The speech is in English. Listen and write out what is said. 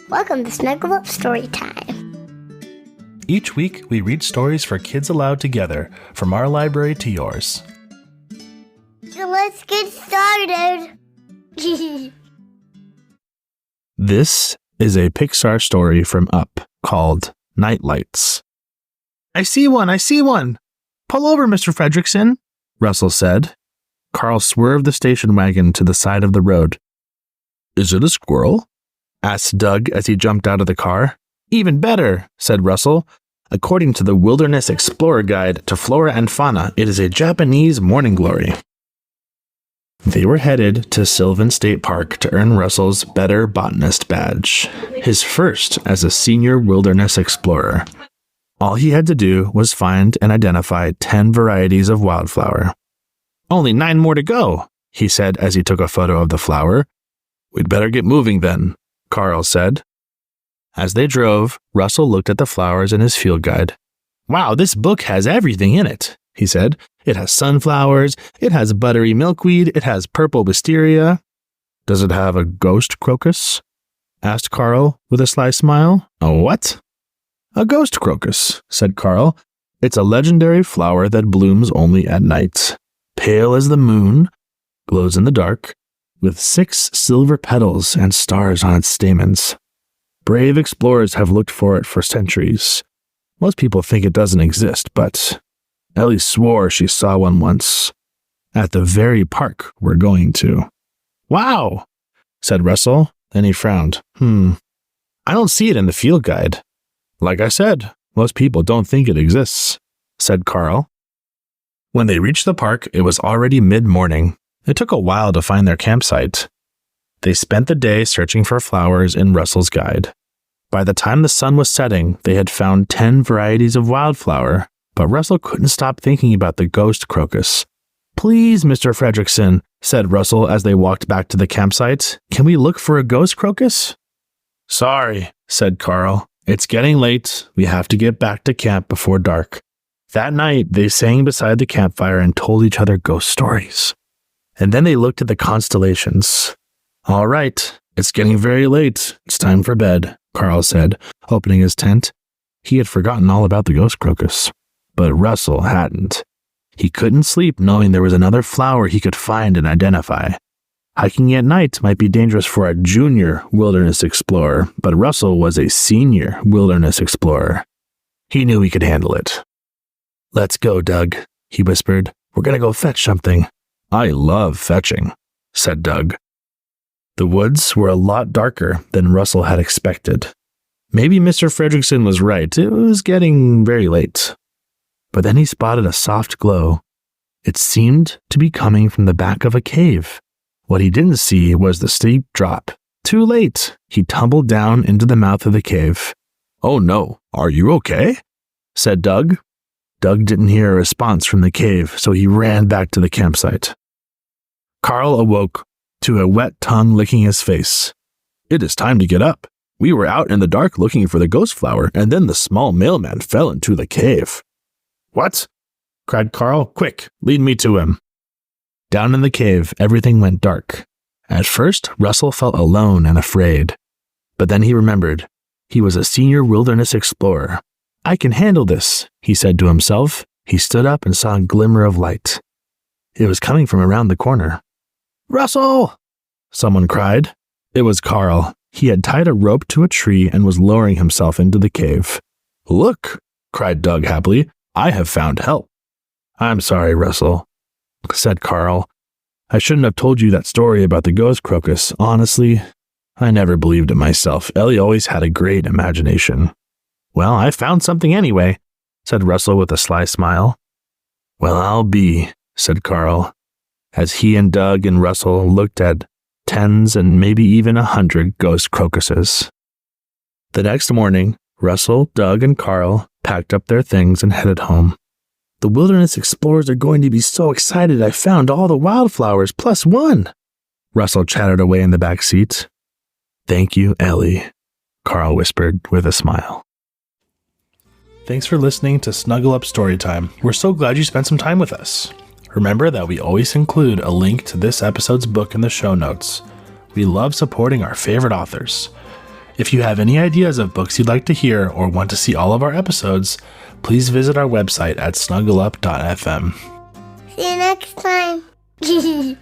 Welcome to Snuggle Up Story Time. Each week, we read stories for kids aloud together, from our library to yours. So let's get started. This is a Pixar story from Up called Night Lights. I see one! Pull over, Mr. Fredrickson, Russell said. Carl swerved the station wagon to the side of the road. Is it a squirrel? Asked Doug as he jumped out of the car. Even better, said Russell. According to the Wilderness Explorer Guide to Flora and Fauna, it is a Japanese morning glory. They were headed to Sylvan State Park to earn Russell's Better Botanist badge, his first as a senior wilderness explorer. All he had to do was find and identify 10 varieties of wildflower. Only 9 more to go, he said as he took a photo of the flower. We'd better get moving then, Carl said. As they drove, Russell looked at the flowers in his field guide. Wow, this book has everything in it, he said. It has sunflowers, it has buttery milkweed, it has purple wisteria. Does it have a ghost crocus? Asked Carl with a sly smile. A what? A ghost crocus, said Carl. It's a legendary flower that blooms only at night. Pale as the moon, glows in the dark, with 6 silver petals and stars on its stamens. Brave explorers have looked for it for centuries. Most people think it doesn't exist, but Ellie swore she saw one once. At the very park we're going to. Wow, said Russell. Then he frowned. I don't see it in the field guide. Like I said, most people don't think it exists, said Carl. When they reached the park, it was already mid-morning. It took a while to find their campsite. They spent the day searching for flowers in Russell's guide. By the time the sun was setting, they had found 10 varieties of wildflower, but Russell couldn't stop thinking about the ghost crocus. Please, Mr. Fredrickson, said Russell as they walked back to the campsite, can we look for a ghost crocus? Sorry, said Carl. It's getting late. We have to get back to camp before dark. That night, they sang beside the campfire and told each other ghost stories. And then they looked at the constellations. All right, it's getting very late. It's time for bed, Carl said, opening his tent. He had forgotten all about the ghost crocus, but Russell hadn't. He couldn't sleep knowing there was another flower he could find and identify. Hiking at night might be dangerous for a junior wilderness explorer, but Russell was a senior wilderness explorer. He knew he could handle it. Let's go, Doug, he whispered. We're going to go fetch something. I love fetching, said Doug. The woods were a lot darker than Russell had expected. Maybe Mr. Fredrickson was right. It was getting very late. But then he spotted a soft glow. It seemed to be coming from the back of a cave. What he didn't see was the steep drop. Too late. He tumbled down into the mouth of the cave. Oh no, are you okay? Said Doug. Doug didn't hear a response from the cave, so he ran back to the campsite. Carl awoke to a wet tongue licking his face. It is time to get up. We were out in the dark looking for the ghost flower, and then the small mailman fell into the cave. What? Cried Carl. Quick, lead me to him. Down in the cave, everything went dark. At first, Russell felt alone and afraid. But then he remembered. He was a senior wilderness explorer. I can handle this, he said to himself. He stood up and saw a glimmer of light. It was coming from around the corner. Russell! Someone cried. It was Carl. He had tied a rope to a tree and was lowering himself into the cave. Look, cried Doug happily. I have found help. I'm sorry, Russell, said Carl. I shouldn't have told you that story about the ghost crocus. Honestly, I never believed it myself. Ellie always had a great imagination. Well, I found something anyway, said Russell with a sly smile. Well, I'll be, said Carl, as he and Doug and Russell looked at 10s and maybe even 100 ghost crocuses. The next morning, Russell, Doug, and Carl packed up their things and headed home. The wilderness explorers are going to be so excited I found all the wildflowers plus one, Russell chattered away in the back seat. Thank you, Ellie, Carl whispered with a smile. Thanks for listening to Snuggle Up Story Time. We're so glad you spent some time with us. Remember that we always include a link to this episode's book in the show notes. We love supporting our favorite authors. If you have any ideas of books you'd like to hear or want to see all of our episodes, please visit our website at snuggleup.fm. See you next time.